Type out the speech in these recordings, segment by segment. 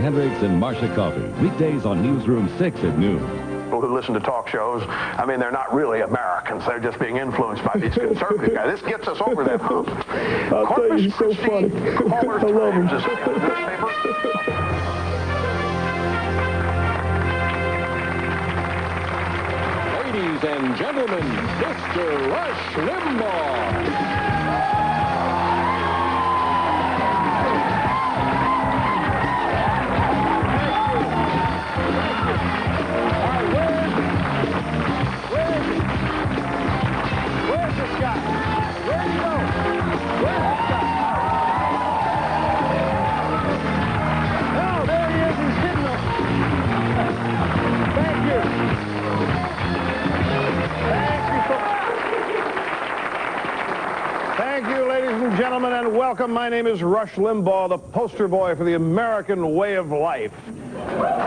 Hendricks and Marcia Coffee. Weekdays on Newsroom 6 at noon. People who listen to talk shows, I mean, they're not really Americans. They're just being influenced by these conservative guys. This gets us over that hump. I'll tell you, he's so funny. I love him. Ladies and gentlemen, Mr. Rush Limbaugh. Where's this guy? Where'd he go? Where's this guy? Oh, there he is. He's hitting us. Thank you. Thank you, ladies and gentlemen, and welcome. My name is Rush Limbaugh, the poster boy for the American way of life.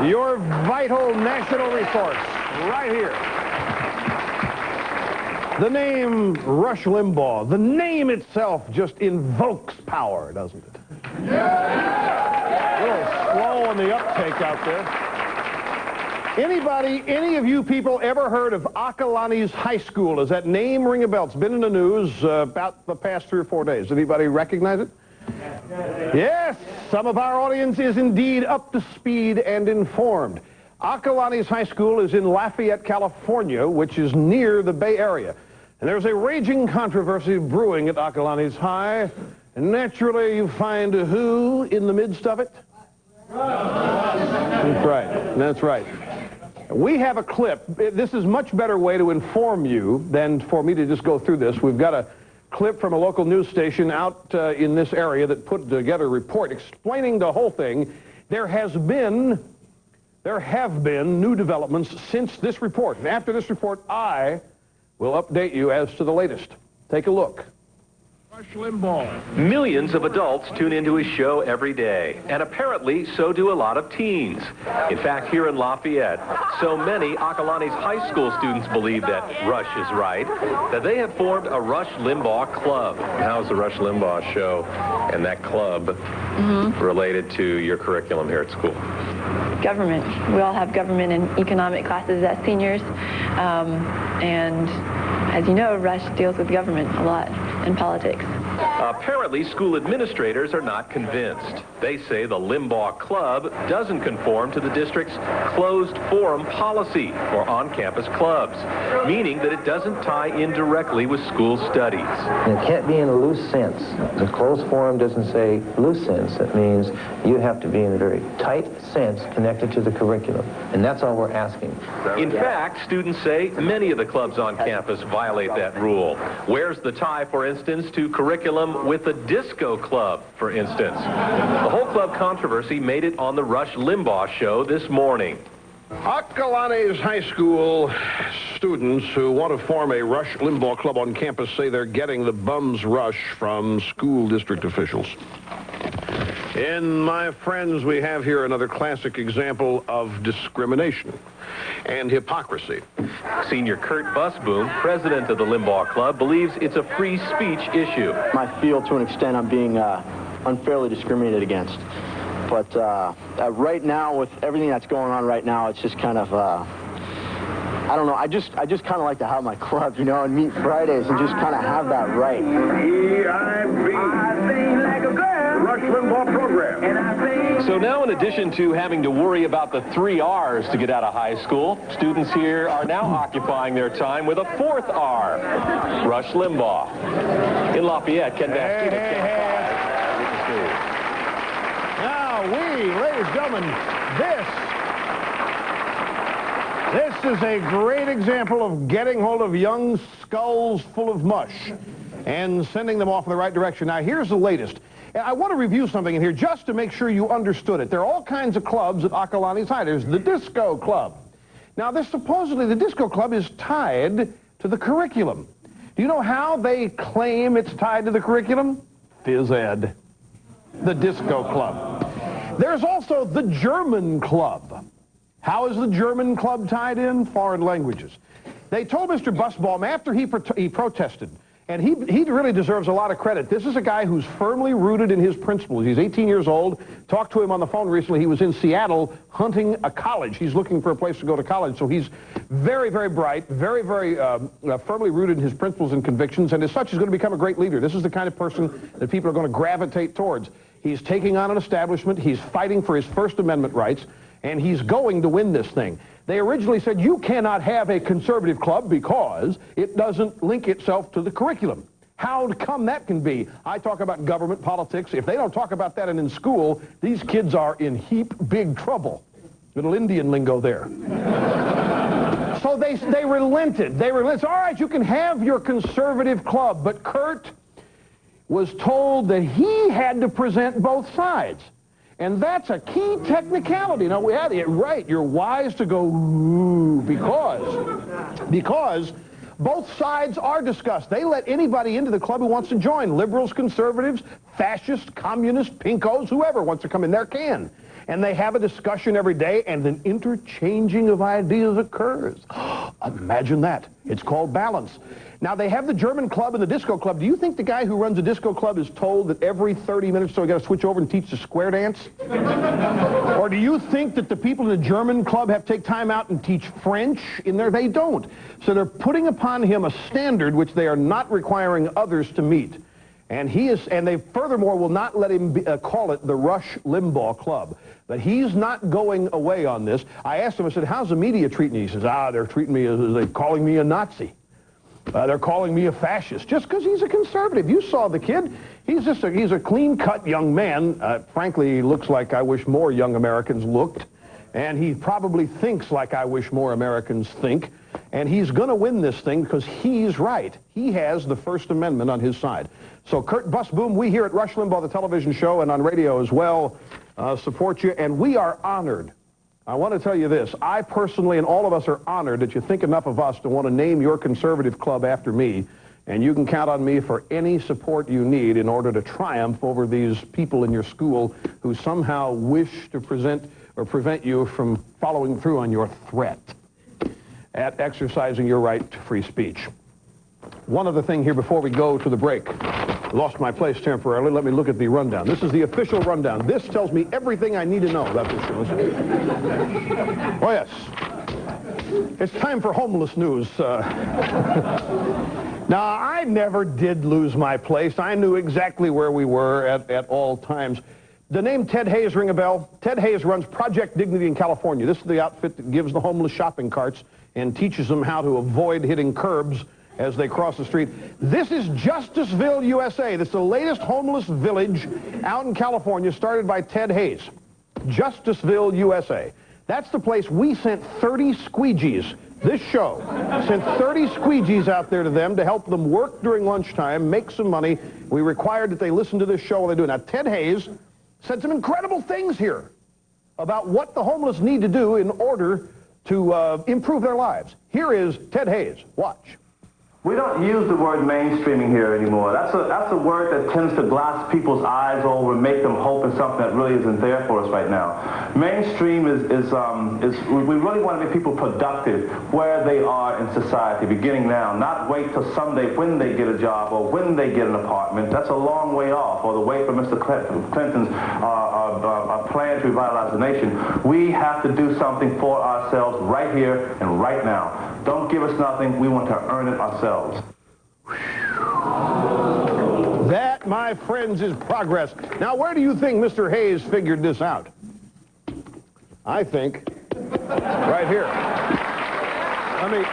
Your vital national resource, right here. The name Rush Limbaugh, the name itself just invokes power, doesn't it? A little slow on the uptake out there. Any of you people ever heard of Acalanes High School? Does that name ring a bell? It's been in the news about the past 3 or 4 days. Anybody recognize it? Yes, some of our audience is indeed up to speed and informed. Acalanes High School is in Lafayette, California, which is near the Bay Area. And there's a raging controversy brewing at Acalanes High. And naturally, you find who in the midst of it? That's right. That's right. We have a clip. This is a much better way to inform you than for me to just go through this. We've got a clip from a local news station out in this area that put together a report explaining the whole thing. There have been new developments since this report. And after this report, I will update you as to the latest. Take a look. Rush Limbaugh. Millions of adults tune into his show every day, and apparently so do a lot of teens. In fact, here in Lafayette, so many Acalanes High School students believe that Rush is right, that they have formed a Rush Limbaugh Club. How's the Rush Limbaugh show and that club related to your curriculum here at school? Government. We all have government and economic classes as seniors, and as you know, Rush deals with government a lot and politics. Apparently, school administrators are not convinced. They say the Limbaugh Club doesn't conform to the district's closed forum policy for on-campus clubs, meaning that it doesn't tie in directly with school studies. It can't be in a loose sense. The closed forum doesn't say loose sense. It means you have to be in a very tight sense connected to the curriculum, and that's all we're asking. In fact, students say many of the clubs on campus violate that rule. Where's the tie, for instance, to curriculum with the disco club, for instance? The whole club controversy made it on the Rush Limbaugh show this morning. Acalanes High School students who want to form a Rush Limbaugh Club on campus say they're getting the bum's rush from school district officials. And my friends, we have here another classic example of discrimination and hypocrisy. Senior Kurt Busboom, president of the Limbaugh Club, believes it's a free speech issue. I feel to an extent I'm being unfairly discriminated against. But right now, with everything that's going on right now, it's just kind of, I don't know, I just kind of like to have my club, you know, and meet Fridays and just kind of have that right. Rush Limbaugh program. So now, in addition to having to worry about the 3 R's to get out of high school, students here are now occupying their time with a 4th R, Rush Limbaugh. In Lafayette, Ken Baskina. Now ladies and gentlemen, this is a great example of getting hold of young skulls full of mush and sending them off in the right direction. Now, here's the latest. I want to review something in here just to make sure you understood it. There are all kinds of clubs at Acalanes High. There's the Disco Club. Now, supposedly the Disco Club is tied to the curriculum. Do you know how they claim it's tied to the curriculum? Phys Ed. The Disco Club. There's also the German Club. How is the German Club tied in? Foreign languages. They told Mr. Busbaum after he protested And he really deserves a lot of credit. This is a guy who's firmly rooted in his principles. He's 18 years old. Talked to him on the phone recently. He was in Seattle hunting a college. He's looking for a place to go to college. So he's very, very bright, very, very firmly rooted in his principles and convictions. And as such, he's going to become a great leader. This is the kind of person that people are going to gravitate towards. He's taking on an establishment. He's fighting for his First Amendment rights. And he's going to win this thing. They originally said you cannot have a conservative club because it doesn't link itself to the curriculum. How come that can be? I talk about government politics. If they don't talk about that in school, these kids are in heap big trouble. Little Indian lingo there. So they relented. They relented. All right, you can have your conservative club, but Kurt was told that he had to present both sides. And that's a key technicality. Now, we had it right. You're wise to go, ooh, because both sides are discussed. They let anybody into the club who wants to join. Liberals, conservatives, fascists, communists, pinkos, whoever wants to come in there can. And they have a discussion every day, and an interchanging of ideas occurs. Imagine that. It's called balance. Now, they have the German club and the disco club. Do you think the guy who runs the disco club is told that every 30 minutes so he got to switch over and teach the square dance? Or do you think that the people in the German club have to take time out and teach French in there? They don't. So they're putting upon him a standard which they are not requiring others to meet. And they furthermore will not let him call it the Rush Limbaugh Club. But he's not going away on this. I asked him, I said, how's the media treating you? He says, they're treating me as they're calling me a Nazi. They're calling me a fascist just because he's a conservative. You saw the kid. He's a clean-cut young man. Frankly, he looks like I wish more young Americans looked. And he probably thinks like I wish more Americans think. And he's going to win this thing because he's right. He has the First Amendment on his side. So Kurt Busboom, we here at Rush Limbaugh, the television show, and on radio as well, support you. And we are honored. I want to tell you this. I personally and all of us are honored that you think enough of us to want to name your conservative club after me. And you can count on me for any support you need in order to triumph over these people in your school who somehow wish to prevent you from following through on your threat at exercising your right to free speech. One other thing here before we go to the break. Lost my place temporarily. Let me look at the rundown. This is the official rundown. This tells me everything I need to know about this show. Oh, yes. It's time for homeless news. Now, I never did lose my place. I knew exactly where we were at all times. The name Ted Hayes ring a bell? Ted Hayes runs Project Dignity in California. This is the outfit that gives the homeless shopping carts and teaches them how to avoid hitting curbs as they cross the street. This is Justiceville, USA. This is the latest homeless village out in California, started by Ted Hayes. Justiceville, USA. That's the place we sent 30 squeegees. This show sent 30 squeegees out there to them to help them work during lunchtime, make some money. We required that they listen to this show while they do it. Now, Ted Hayes said some incredible things here about what the homeless need to do in order to improve their lives. Here is Ted Hayes. Watch. We don't use the word mainstreaming here anymore. That's a word that tends to glass people's eyes over and make them hope in something that really isn't there for us right now. Mainstream is we really want to make people productive where they are in society, beginning now, not wait till someday when they get a job or when they get an apartment. That's a long way off, or the wait for Mr. Clinton's plan to revitalize the nation. We have to do something for ourselves right here and right now. Don't give us nothing. We want to earn it ourselves. That, my friends, is progress. Now, where do you think Mr. Hayes figured this out? I think right here. Let me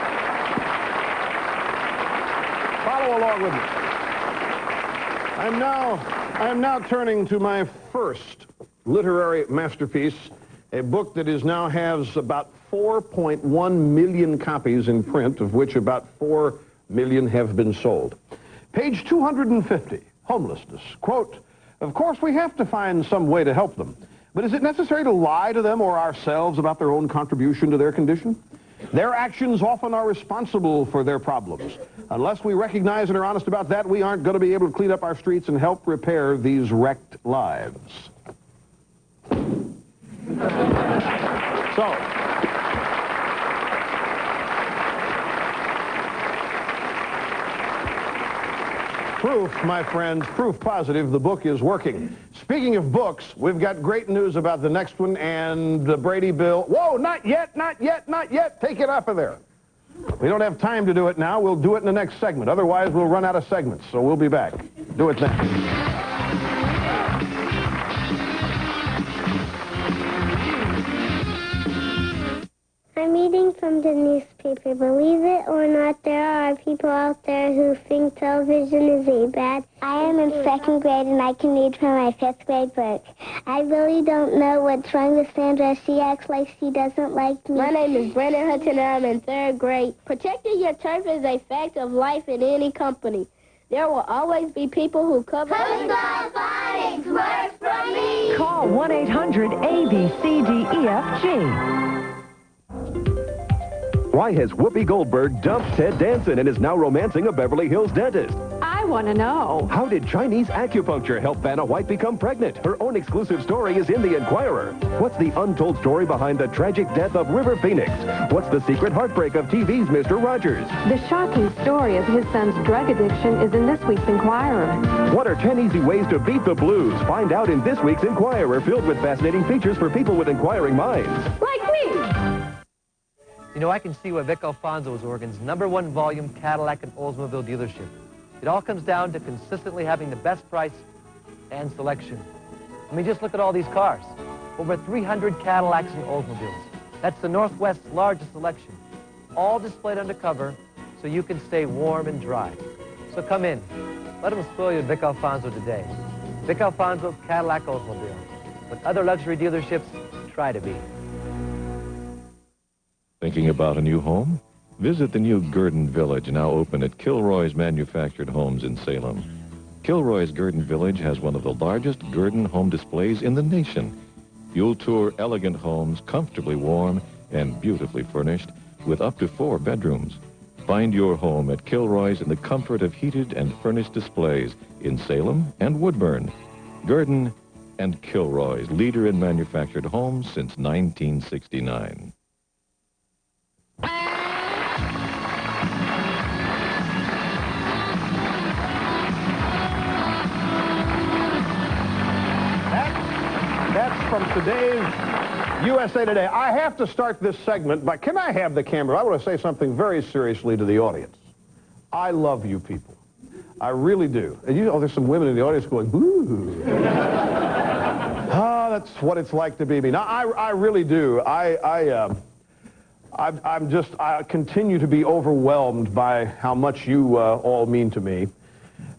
follow along with me. I am now turning to my first literary masterpiece, a book that now has about 4.1 million copies in print, of which about 4 million have been sold. Page 250, homelessness. Quote, of course we have to find some way to help them, but is it necessary to lie to them or ourselves about their own contribution to their condition? Their actions often are responsible for their problems. Unless we recognize and are honest about that, we aren't going to be able to clean up our streets and help repair these wrecked lives. So, Proof, my friends, proof positive the book is working. Speaking of books, we've got great news about the next one and the Brady bill. Whoa, not yet, not yet, not yet. Take it off of there. We don't have time to do it now. We'll do it in the next segment. Otherwise, we'll run out of segments, so we'll be back. Do it then. I'm reading from the newspaper. Believe it or not, there are people out there who think television is a bad. I am in second grade and I can read from my fifth grade book. I really don't know what's wrong with Sandra. She acts like she doesn't like me. My name is Brandon Hudson and I'm in third grade. Protecting your turf is a fact of life in any company. There will always be people who cover... Football phonics works for me! Call 1-800-ABCDEFG. Why has Whoopi Goldberg dumped Ted Danson and is now romancing a Beverly Hills dentist? I want to know. How did Chinese acupuncture help Vanna White become pregnant? Her own exclusive story is in The Inquirer. What's the untold story behind the tragic death of River Phoenix? What's the secret heartbreak of TV's Mr. Rogers? The shocking story of his son's drug addiction is in this week's Inquirer. What are 10 easy ways to beat the blues? Find out in this week's Inquirer, filled with fascinating features for people with inquiring minds. Like me! You know, I can see why Vic Alfonso is Oregon's #1 volume Cadillac and Oldsmobile dealership. It all comes down to consistently having the best price and selection. I mean, just look at all these cars. Over 300 Cadillacs and Oldsmobiles. That's the Northwest's largest selection. All displayed undercover so you can stay warm and dry. So come in. Let them spoil you with Vic Alfonso today. Vic Alfonso Cadillac Oldsmobile. What other luxury dealerships try to be. Thinking about a new home? Visit the new Gurdon Village, now open at Kilroy's Manufactured Homes in Salem. Kilroy's Gurdon Village has one of the largest Gurdon home displays in the nation. You'll tour elegant homes, comfortably warm and beautifully furnished, with up to 4 bedrooms. Find your home at Kilroy's in the comfort of heated and furnished displays in Salem and Woodburn. Gurdon and Kilroy's, leader in manufactured homes since 1969. That's from today's USA Today. I have to start this segment, but can I have the camera? I want to say something very seriously to the audience. I love you people. I really do. And you know, there's some women in the audience going, boo. Oh, that's what it's like to be me. Now, I really do. I continue to be overwhelmed by how much you all mean to me.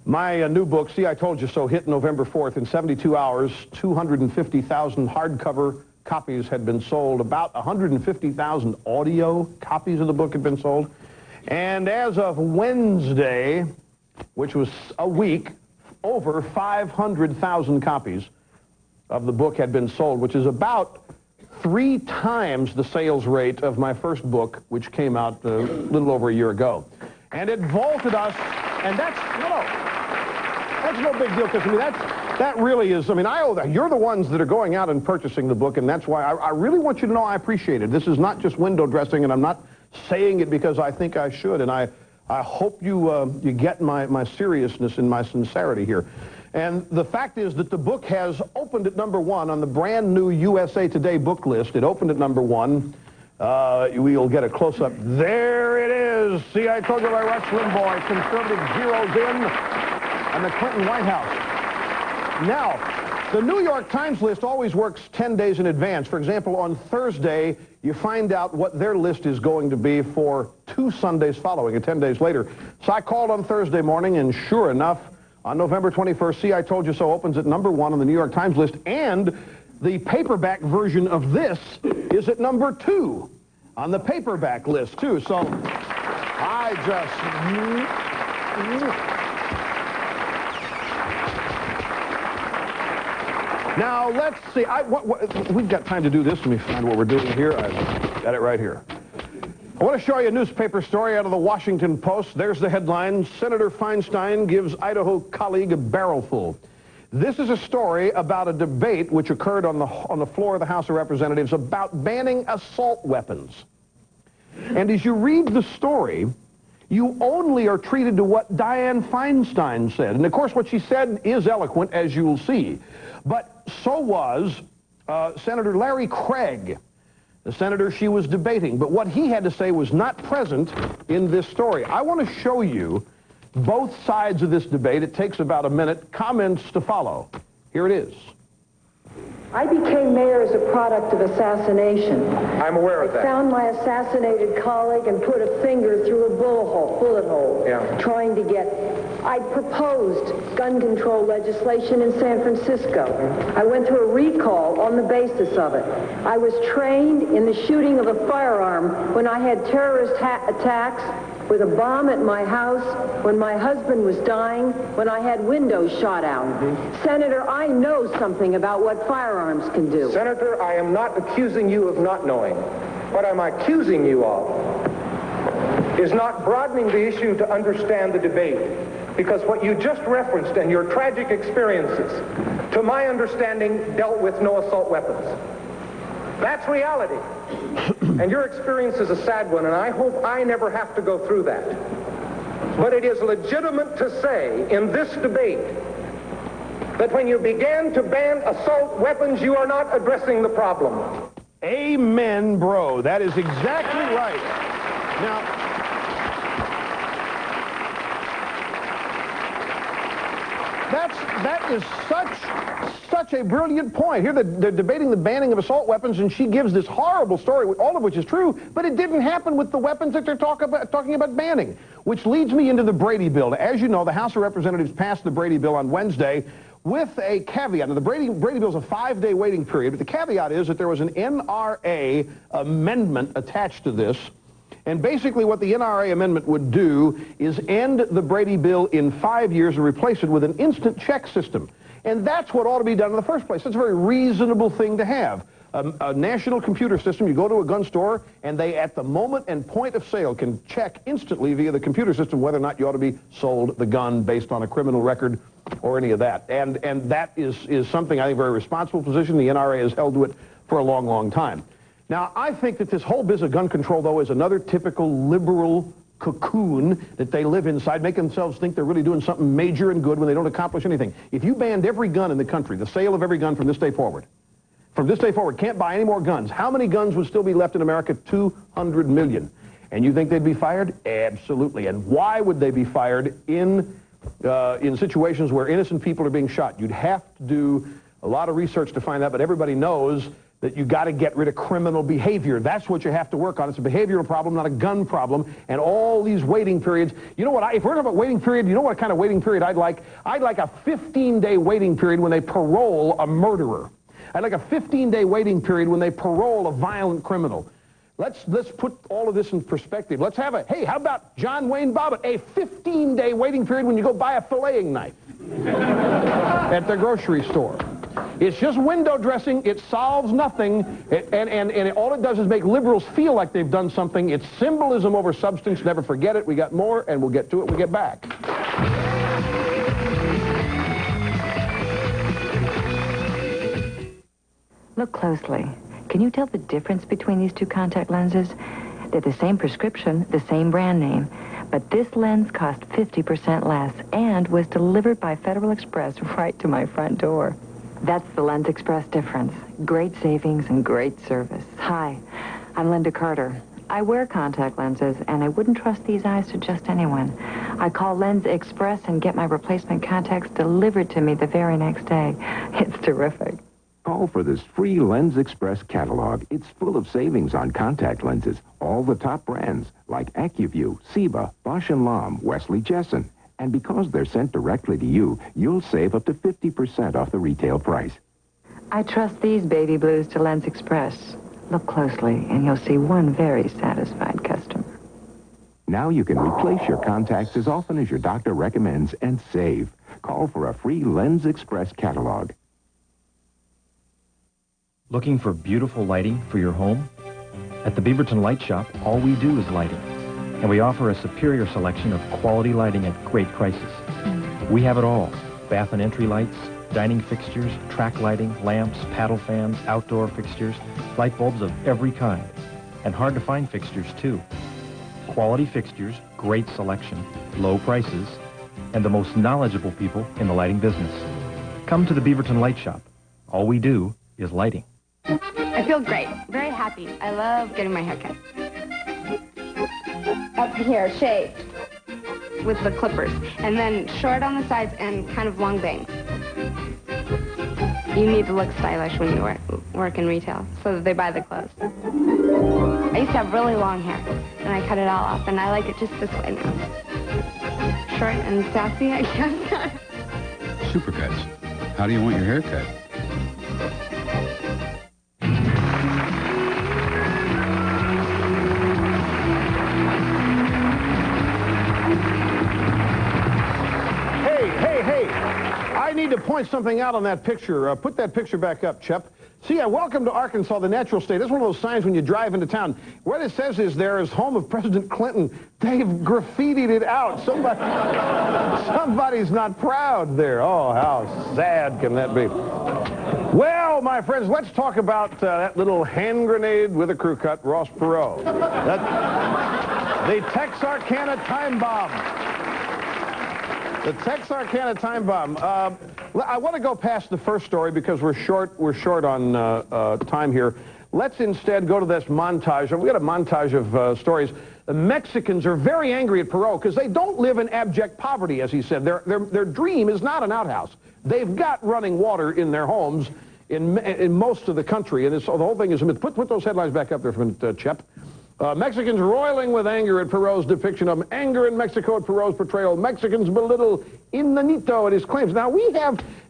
My new book, See, I Told You So, hit November 4th. In 72 hours, 250,000 hardcover copies had been sold. About 150,000 audio copies of the book had been sold. And as of Wednesday, which was a week, over 500,000 copies of the book had been sold, which is about 3 times the sales rate of my first book, which came out a little over a year ago. And it vaulted us, and that's no big deal, because I mean, that really is, I mean, I owe that. You're the ones that are going out and purchasing the book, and that's why I really want you to know I appreciate it. This is not just window dressing, and I'm not saying it because I think I should, and I hope you get my seriousness and my sincerity here. And the fact is that the book has opened at #1 on the brand new USA Today book list. It opened at #1. We'll get a close-up. There it is. See, I Told You by Rush Limbaugh. Conservative zeroes in on the Clinton White House. Now, the New York Times list always works 10 days in advance. For example, on Thursday, you find out what their list is going to be for 2 Sundays following, 10 days later. So I called on Thursday morning, and sure enough, on November 21st, See, I Told You So opens at #1 on the New York Times list, and the paperback version of this is at #2 on the paperback list, too. So I just... Now, let's see. We've got time to do this. Let me find what we're doing here. I've got it right here. I want to show you a newspaper story out of the Washington Post. There's the headline. Senator Feinstein gives Idaho colleague a barrelful. This is a story about a debate which occurred on the floor of the House of Representatives about banning assault weapons. And as you read the story, You only are treated to what Dianne Feinstein said. And of course, what she said is eloquent, as you'll see. But so was Senator Larry Craig, the senator she was debating. But what he had to say was not present in this story. I want to show you both sides of this debate. It takes about a minute. Comments to follow. Here it is. I became mayor as a product of assassination. I'm aware of that. I found my assassinated colleague and put a finger through a bullet hole, trying to get... I proposed gun control legislation in San Francisco. I went through a recall on the basis of it. I was trained in the shooting of a firearm when I had terrorist attacks with a bomb at my house, when my husband was dying, when I had windows shot out. Senator, I know something about what firearms can do. Senator, I am not accusing you of not knowing. What I'm accusing you of is not broadening the issue to understand the debate. Because what you just referenced and your tragic experiences, to my understanding, dealt with no assault weapons. That's reality. And your experience is a sad one, and I hope I never have to go through that. But it is legitimate to say in this debate that when you began to ban assault weapons, you are not addressing the problem. Amen, bro. That is exactly right. Now, that is such a brilliant point. Here they're debating the banning of assault weapons, and she gives this horrible story, all of which is true, but it didn't happen with the weapons that they're talking about banning, which leads me into the Brady bill. As you know, the House of Representatives passed the Brady bill on Wednesday with a caveat. Now, the Brady bill is a 5-day waiting period, but the caveat is that there was an NRA amendment attached to this. And basically what the NRA amendment would do is end the Brady bill in 5 years and replace it with an instant check system. And that's what ought to be done in the first place. That's a very reasonable thing to have. A national computer system, you go to a gun store, and they, at the moment and point of sale, can check instantly via the computer system whether or not you ought to be sold the gun based on a criminal record or any of that. And that is something, I think, very responsible position. The NRA has held to it for a long, long time. Now, I think that this whole business of gun control, though, is another typical liberal cocoon that they live inside, make themselves think they're really doing something major and good when they don't accomplish anything. If you banned every gun in the country, the sale of every gun from this day forward, can't buy any more guns, how many guns would still be left in America? 200 million. And you think they'd be fired? Absolutely. And why would they be fired in situations where innocent people are being shot? You'd have to do a lot of research to find out, but everybody knows that you got to get rid of criminal behavior. That's what you have to work on. It's a behavioral problem, not a gun problem. And all these waiting periods, you know what, if we're talking about waiting period, you know what kind of waiting period I'd like? I'd like a 15-day waiting period when they parole a murderer. I'd like a 15-day waiting period when they parole a violent criminal. Let's put all of this in perspective. Let's have hey, how about John Wayne Bobbitt? A 15-day waiting period when you go buy a filleting knife at the grocery store. It's just window dressing. It solves nothing. And all it does is make liberals feel like they've done something. It's symbolism over substance. Never forget it. We got more, and we'll get to it when we get back. Look closely. Can you tell the difference between these two contact lenses? They're the same prescription, the same brand name, but this lens cost 50% less and was delivered by Federal Express right to my front door. That's the Lens Express difference. Great savings and great service. Hi, I'm Linda Carter. I wear contact lenses, and I wouldn't trust these eyes to just anyone. I call Lens Express and get my replacement contacts delivered to me the very next day. It's terrific. Call for this free Lens Express catalog. It's full of savings on contact lenses. All the top brands like AccuView, Ciba, Bausch & Lomb, Wesley Jessen. And because they're sent directly to you, you'll save up to 50% off the retail price. I trust these baby blues to Lens Express. Look closely, and you'll see one very satisfied customer. Now you can replace your contacts as often as your doctor recommends and save. Call for a free Lens Express catalog. Looking for beautiful lighting for your home? At the Beaverton Light Shop, all we do is lighting. And we offer a superior selection of quality lighting at great prices. We have it all. Bath and entry lights, dining fixtures, track lighting, lamps, paddle fans, outdoor fixtures, light bulbs of every kind. And hard to find fixtures, too. Quality fixtures, great selection, low prices, and the most knowledgeable people in the lighting business. Come to the Beaverton Light Shop. All we do is lighting. I feel great, very happy. I love getting my hair cut. Up here, shaved with the clippers, and then short on the sides and kind of long bangs. You need to look stylish when you work in retail, so that they buy the clothes. I used to have really long hair, and I cut it all off, and I like it just this way now. Short and sassy, I guess. Supercuts. How do you want your hair cut? Hey, I need to point something out on that picture. Put that picture back up, Chep. See, welcome to Arkansas, the natural state. That's one of those signs when you drive into town. What it says is there is home of President Clinton. They've graffitied it out. Somebody's not proud there. Oh, how sad can that be? Well, my friends, let's talk about that little hand grenade with a crew cut, Ross Perot. The Texarkana time bomb. The Texarkana time bomb. I want to go past the first story because we're short on time here. Let's instead go to this montage. We've got a montage of stories. The Mexicans are very angry at Perot because they don't live in abject poverty, as he said. Their dream is not an outhouse. They've got running water in their homes in most of the country, and so the whole thing is a myth. Put those headlines back up there for a minute, Chep. Mexicans roiling with anger at Perot's depiction of anger in Mexico at Perot's portrayal. Mexicans belittle Inanito at his claims. Now,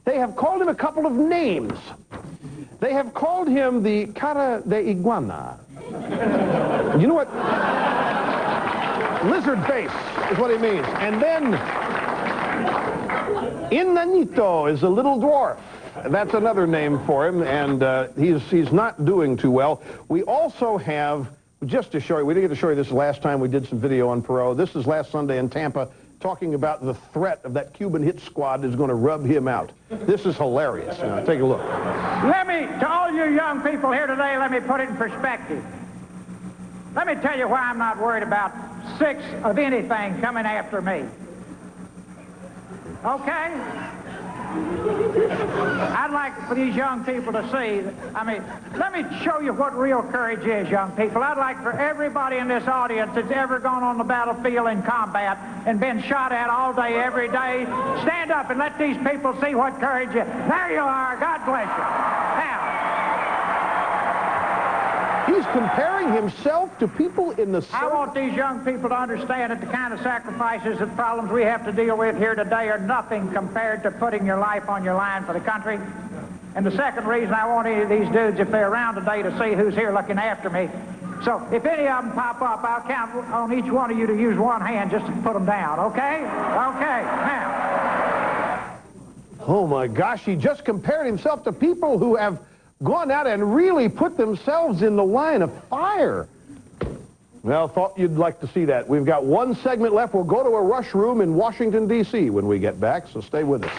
they have called him a couple of names. They have called him the cara de iguana. You know what? Lizard face is what he means. And then Inanito is a little dwarf. That's another name for him, and he's not doing too well. We also have, just to show you, we didn't get to show you this last time we did some video on Perot. This is last Sunday in Tampa, talking about the threat of that Cuban hit squad is going to rub him out. This is hilarious. Take a look. To all you young people here today, let me put it in perspective. Let me tell you why I'm not worried about six of anything coming after me. Okay? I'd like for these young people to see, let me show you what real courage is, young people. I'd like for everybody in this audience that's ever gone on the battlefield in combat and been shot at all day, every day, stand up and let these people see what courage is. There you are. God bless you. Now, he's comparing himself to people in the... I want these young people to understand that the kind of sacrifices and problems we have to deal with here today are nothing compared to putting your life on your line for the country. And the second reason I want any of these dudes, if they're around today, to see who's here looking after me. So if any of them pop up, I'll count on each one of you to use one hand just to put them down, okay? Okay, now. Oh, my gosh, he just compared himself to people who have gone out and really put themselves in the line of fire. Well, thought you'd like to see that. We've got one segment left. We'll go to a rush room in Washington, D.C. when we get back, so stay with us.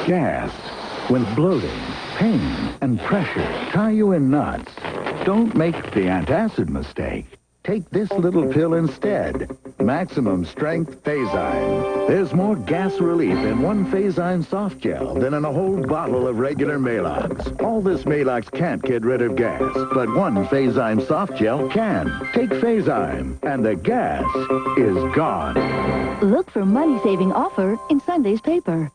Gas. When bloating, pain, and pressure tie you in knots, don't make the antacid mistake. Take this little pill instead. Maximum Strength Phazine. There's more gas relief in one Phazine soft gel than in a whole bottle of regular Maalox. All this Maalox can't get rid of gas, but one Phazine soft gel can. Take Phazine, and the gas is gone. Look for money-saving offer in Sunday's paper.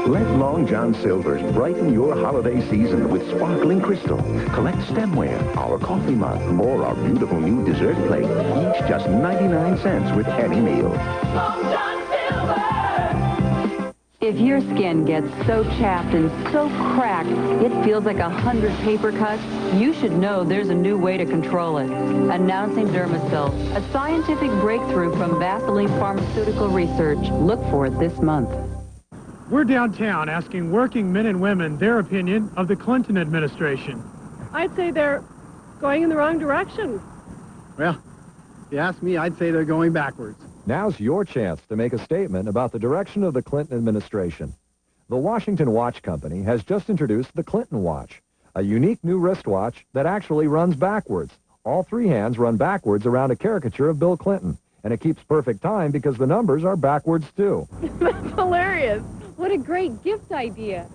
Let Long John Silver's brighten your holiday season with sparkling crystal. Collect stemware, our coffee mug, or our beautiful new dessert plate. Each just 99 cents with any meal. Long John Silver! If your skin gets so chapped and so cracked, it feels like 100 paper cuts, you should know there's a new way to control it. Announcing Dermasil, a scientific breakthrough from Vaseline Pharmaceutical Research. Look for it this month. We're downtown asking working men and women their opinion of the Clinton administration. I'd say they're going in the wrong direction. Well, if you ask me, I'd say they're going backwards. Now's your chance to make a statement about the direction of the Clinton administration. The Washington Watch Company has just introduced the Clinton Watch, a unique new wristwatch that actually runs backwards. All three hands run backwards around a caricature of Bill Clinton, and it keeps perfect time because the numbers are backwards, too. That's hilarious. What a great gift idea.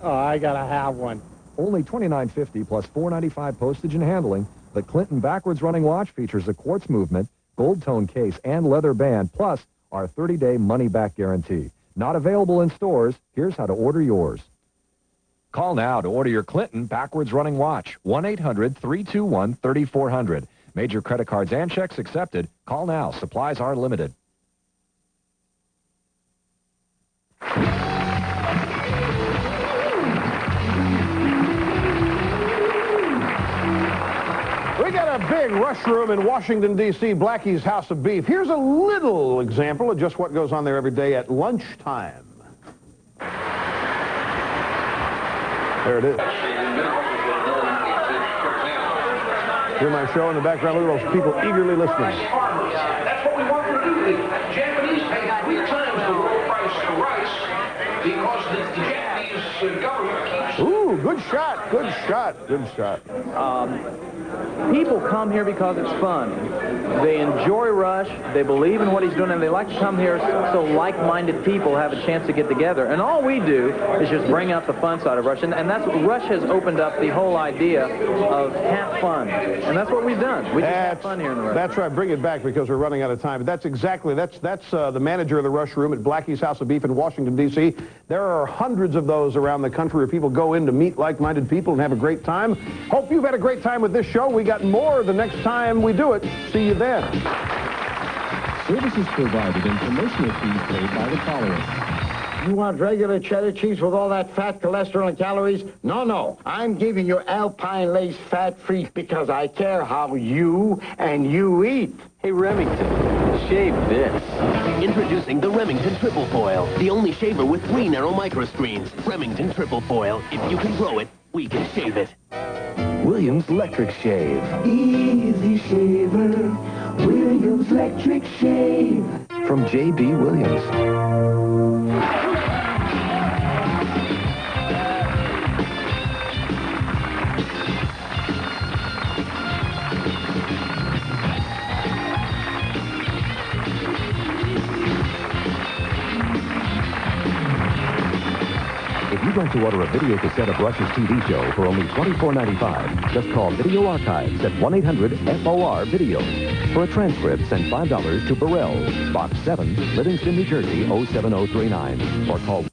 Oh, I gotta have one. Only $29.50 plus $4.95 postage and handling. The Clinton backwards running watch features a quartz movement, gold tone case, and leather band, plus our 30-day money-back guarantee. Not available in stores. Here's how to order yours. Call now to order your Clinton backwards running watch. 1-800-321-3400. Major credit cards and checks accepted. Call now. Supplies are limited. We got a big rush room in Washington, D.C., Blackie's House of Beef. Here's a little example of just what goes on there every day at lunchtime. There it is. Hear my show in the background. Look at those people eagerly listening. That's what we want them to do. The Japanese pay 3 times the world price of rice because the Japanese government keeps... Ooh, good shot, good shot, good shot. People come here because it's fun. They enjoy Rush, they believe in what he's doing, and they like to come here so like-minded people have a chance to get together. And all we do is just bring out the fun side of Rush. And that's what Rush has opened up, the whole idea of have fun. And that's what we've done. We just have fun here in the Rush. That's right. Bring it back because we're running out of time. But that's exactly, that's the manager of the Rush Room at Blackie's House of Beef in Washington, D.C. There are hundreds of those around the country where people go in to meet like-minded people and have a great time. Hope you've had a great time with this show. We got more the next time we do it. See you then. Services provided and promotional fees paid by the following. You want regular cheddar cheese with all that fat, cholesterol, and calories? No, no. I'm giving you Alpine Lace fat-free because I care how you and you eat. Hey, Remington, shave this. Introducing the Remington Triple Foil, the only shaver with 3 narrow microscreens. Remington Triple Foil. If you can grow it, we can shave it. Williams Electric Shave. Easy shaver, Williams Electric Shave. From J.B. Williams. If you'd like to order a video cassette of Rush's TV show for only $24.95, just call Video Archives at 1-800-FOR-VIDEO. For a transcript, send $5 to Burrell, Box 7, Livingston, New Jersey, 07039, or call